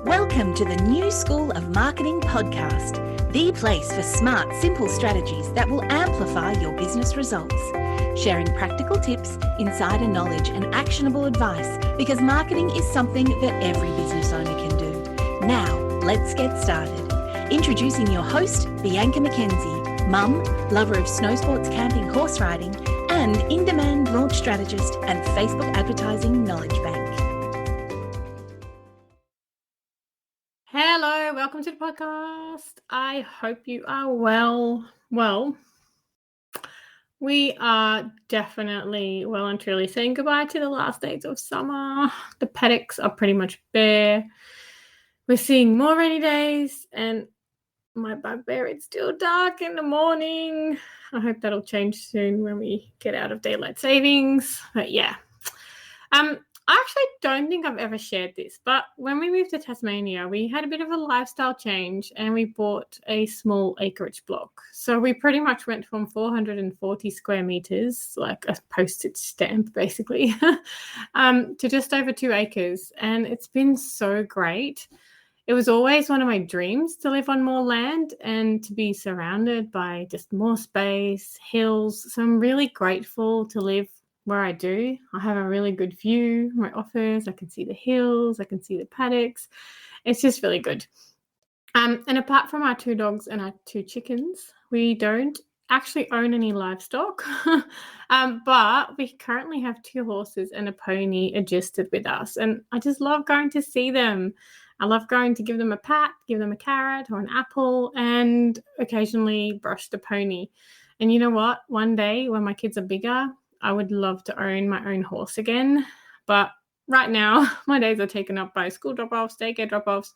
Welcome to the New School of Marketing podcast, the place for smart, simple strategies that will amplify your business results. Sharing practical tips, insider knowledge, and actionable advice because marketing is something that every business owner can do. Now, let's get started. Introducing your host, Bianca McKenzie, mum, lover of snow sports, camping, horse riding, and in-demand launch strategist and Facebook advertising knowledge bank. Hello, welcome to the podcast. I hope you are well. Well, we are definitely well and truly saying goodbye to the last days of summer. The paddocks are pretty much bare. We're seeing more rainy days, and my bugbear, it's still dark in the morning. I hope that'll change soon when we get out of daylight savings. But yeah. I actually don't think I've ever shared this, but when we moved to Tasmania, we had a bit of a lifestyle change and we bought a small acreage block. So we pretty much went from 440 square meters, like a postage stamp basically, to just over 2 acres. And it's been so great. It was always one of my dreams to live on more land and to be surrounded by just more space, hills. So I'm really grateful to live where I do. I have a really good view, my office, I can see the hills, I can see the paddocks. It's just really good. And apart from our 2 dogs and our 2 chickens, we don't actually own any livestock, but we currently have 2 horses and a pony adjusted with us. And I just love going to see them. I love going to give them a pat, give them a carrot or an apple, and occasionally brush the pony. And you know what? One day when my kids are bigger, I would love to own my own horse again. But right now, my days are taken up by school drop-offs, daycare drop-offs,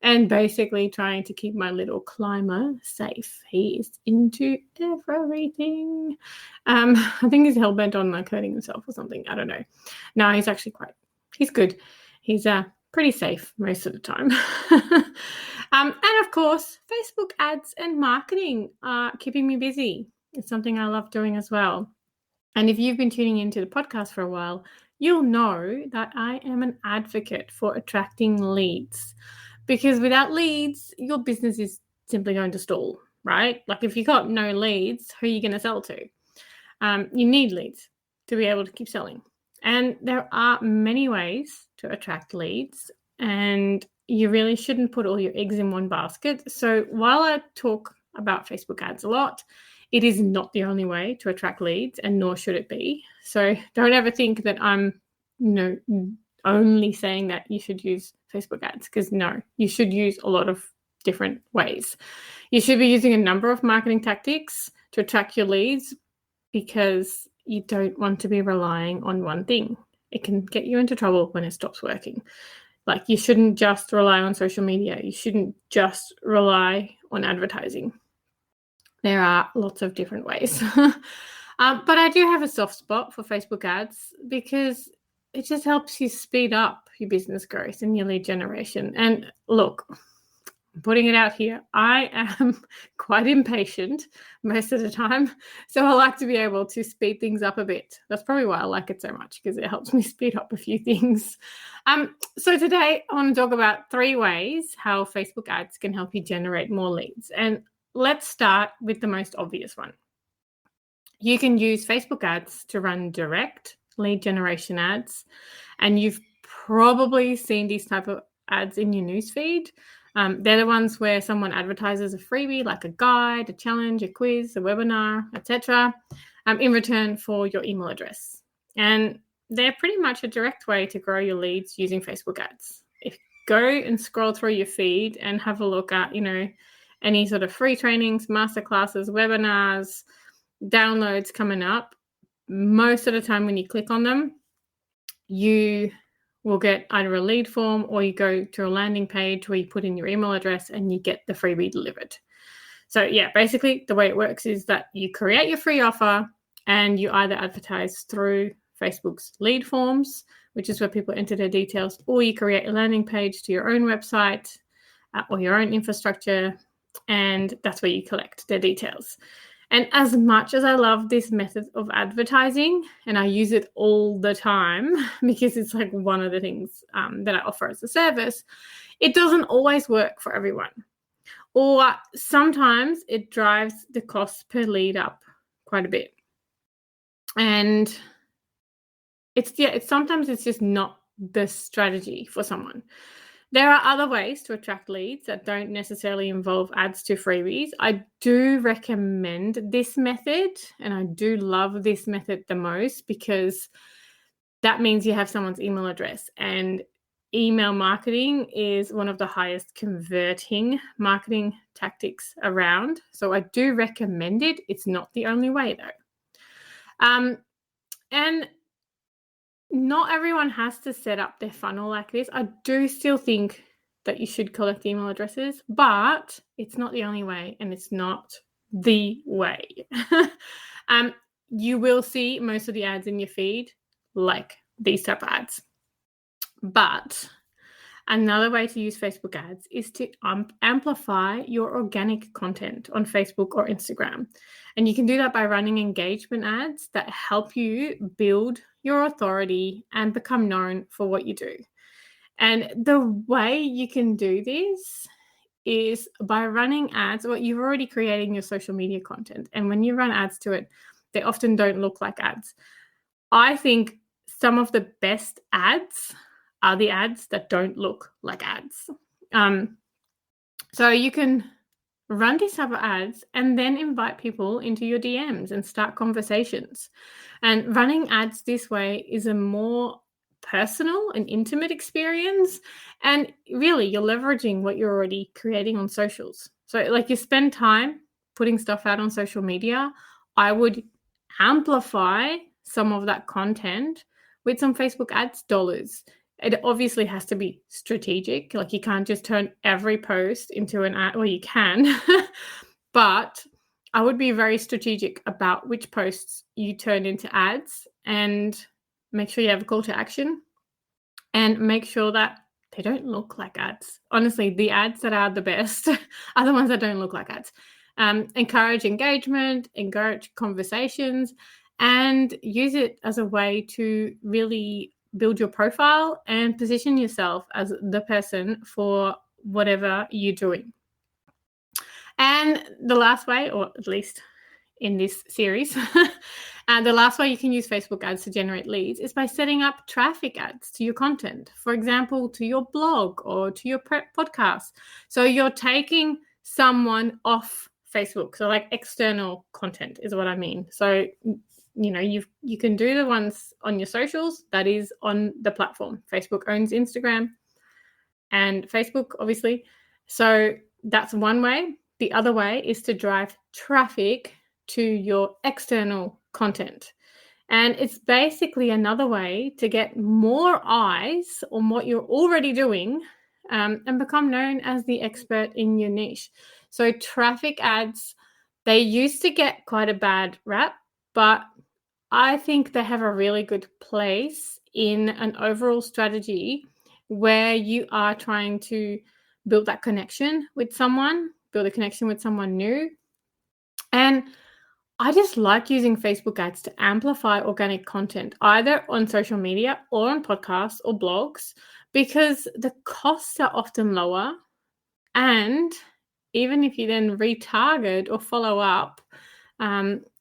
and basically trying to keep my little climber safe. He is into everything. I think he's hell-bent on like hurting himself or something. I don't know. No, he's actually he's good. He's pretty safe most of the time. And of course, Facebook ads and marketing are keeping me busy. It's something I love doing as well. And if you've been tuning into the podcast for a while, you'll know that I am an advocate for attracting leads, because without leads, your business is simply going to stall, right? Like if you got no leads, who are you going to sell to? You need leads to be able to keep selling. And there are many ways to attract leads, and you really shouldn't put all your eggs in one basket. So while I talk about Facebook ads a lot, it is not the only way to attract leads, and nor should it be. So don't ever think that I'm, only saying that you should use Facebook ads, because no, you should use a lot of different ways. You should be using a number of marketing tactics to attract your leads, because you don't want to be relying on one thing. It can get you into trouble when it stops working. Like you shouldn't just rely on social media. You shouldn't just rely on advertising. There are lots of different ways. But I do have a soft spot for Facebook ads, because it just helps you speed up your business growth and your lead generation. And look, I'm putting it out here, I am quite impatient most of the time. So I like to be able to speed things up a bit. That's probably why I like it so much, because it helps me speed up a few things. So today I want to talk about 3 ways how Facebook ads can help you generate more leads. And let's start with the most obvious one. You can use Facebook ads to run direct lead generation ads. And you've probably seen these type of ads in your newsfeed. They're the ones where someone advertises a freebie, like a guide, a challenge, a quiz, a webinar, etc., in return for your email address. And they're pretty much a direct way to grow your leads using Facebook ads. If you go and scroll through your feed and have a look at, any sort of free trainings, masterclasses, webinars, downloads coming up, most of the time when you click on them, you will get either a lead form, or you go to a landing page where you put in your email address and you get the freebie delivered. So yeah, basically the way it works is that you create your free offer and you either advertise through Facebook's lead forms, which is where people enter their details, or you create a landing page to your own website or your own infrastructure, and that's where you collect their details. And as much as I love this method of advertising, and I use it all the time because it's like one of the things that I offer as a service, it doesn't always work for everyone. Or sometimes it drives the cost per lead up quite a bit. And sometimes it's just not the strategy for someone. There are other ways to attract leads that don't necessarily involve ads to freebies. I do recommend this method, and I do love this method the most because that means you have someone's email address, and email marketing is one of the highest converting marketing tactics around. So I do recommend it. It's not the only way though. And not everyone has to set up their funnel like this. I do still think that you should collect email addresses, but it's not the only way, and it's not the way. You will see most of the ads in your feed like these type of ads. But another way to use Facebook ads is to amplify your organic content on Facebook or Instagram. And you can do that by running engagement ads that help you build your authority and become known for what you do. And the way you can do this is by running ads. Well, you're already creating your social media content. And when you run ads to it, they often don't look like ads. I think some of the best ads are the ads that don't look like ads. So you can run these type of ads and then invite people into your DMs and start conversations. And running ads this way is a more personal and intimate experience. And really, you're leveraging what you're already creating on socials. So like you spend time putting stuff out on social media, I would amplify some of that content with some Facebook ads dollars. It obviously has to be strategic. Like you can't just turn every post into an ad. Well, you can, but I would be very strategic about which posts you turn into ads, and make sure you have a call to action, and make sure that they don't look like ads. Honestly, the ads that are the best are the ones that don't look like ads. Encourage engagement, encourage conversations, and use it as a way to really build your profile and position yourself as the person for whatever you're doing. And the last way, or at least in this series, and the last way you can use Facebook ads to generate leads is by setting up traffic ads to your content. For example, to your blog or to your podcast. So you're taking someone off Facebook. So like external content is what I mean. So you can do the ones on your socials, that is on the platform. Facebook owns Instagram and Facebook, obviously. So that's one way. The other way is to drive traffic to your external content. And it's basically another way to get more eyes on what you're already doing and become known as the expert in your niche. So traffic ads, they used to get quite a bad rap, but I think they have a really good place in an overall strategy where you are trying to build that connection with someone, build a connection with someone new. And I just like using Facebook ads to amplify organic content, either on social media or on podcasts or blogs, because the costs are often lower. And even if you then retarget or follow up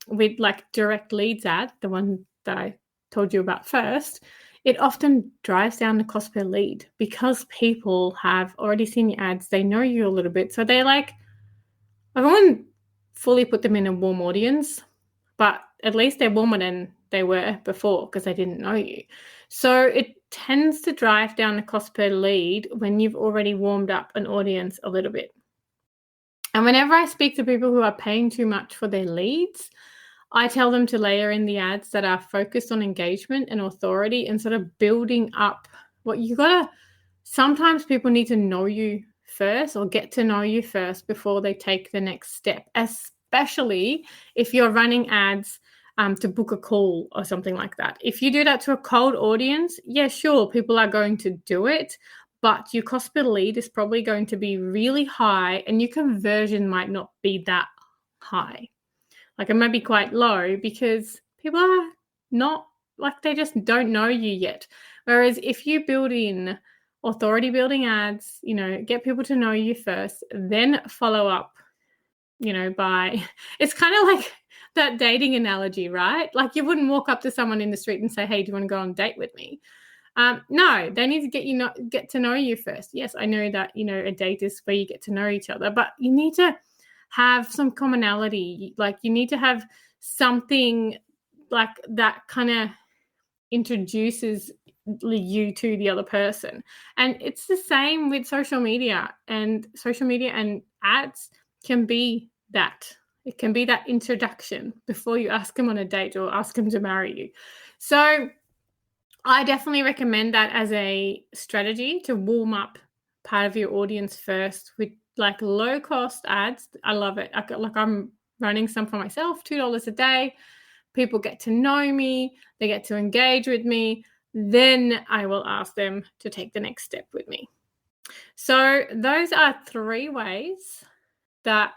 with like direct leads ad, the one that I told you about first, it often drives down the cost per lead because people have already seen your ads. They know you a little bit. So they're like, I won't fully put them in a warm audience, but at least they're warmer than they were before because they didn't know you. So it tends to drive down the cost per lead when you've already warmed up an audience a little bit. And whenever I speak to people who are paying too much for their leads, I tell them to layer in the ads that are focused on engagement and authority and sort of building up what you gotta. Sometimes people need to know you first or get to know you first before they take the next step, especially if you're running ads to book a call or something like that. If you do that to a cold audience, yeah, sure, people are going to do it, but your cost per lead is probably going to be really high and your conversion might not be that high. Like it might be quite low because people are not like they just don't know you yet. Whereas if you build in authority building ads, get people to know you first, then follow up, by it's kind of like that dating analogy, right? Like you wouldn't walk up to someone in the street and say, hey, do you want to go on a date with me? No, they need to get to know you first. Yes, I know that, a date is where you get to know each other, but you need to have some commonality. Like you need to have something like that kind of introduces you to the other person. And it's the same with social media and ads can be that. It can be that introduction before you ask them on a date or ask them to marry you. So I definitely recommend that as a strategy to warm up part of your audience first with like low cost ads. I love it. I'm running some for myself, $2 a day. People get to know me. They get to engage with me. Then I will ask them to take the next step with me. So those are 3 ways that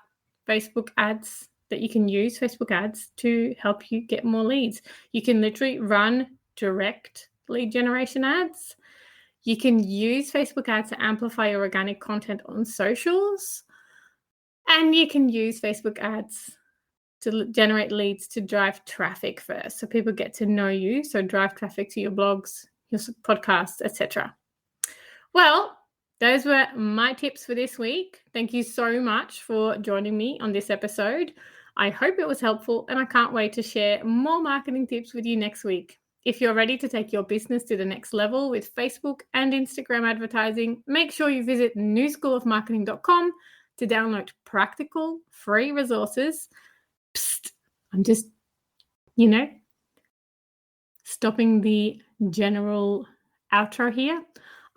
you can use Facebook ads to help you get more leads. You can literally run direct lead generation ads. You can use Facebook ads to amplify your organic content on socials. And you can use Facebook ads to generate leads to drive traffic first. So people get to know you. So drive traffic to your blogs, your podcasts, etc. Well, those were my tips for this week. Thank you so much for joining me on this episode. I hope it was helpful and I can't wait to share more marketing tips with you next week. If you're ready to take your business to the next level with Facebook and Instagram advertising, make sure you visit newschoolofmarketing.com to download practical, free resources. Psst, I'm just, stopping the general outro here.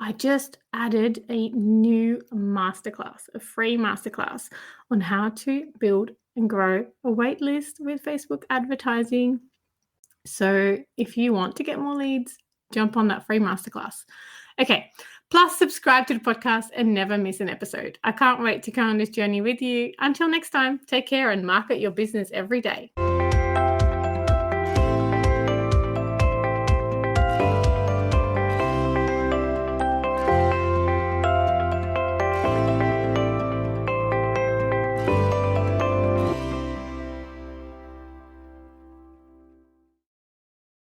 I just added a new masterclass, a free masterclass on how to build and grow a wait list with Facebook advertising. So if you want to get more leads, jump on that free masterclass. Okay, plus subscribe to the podcast and never miss an episode. I can't wait to go on this journey with you. Until next time, take care and market your business every day.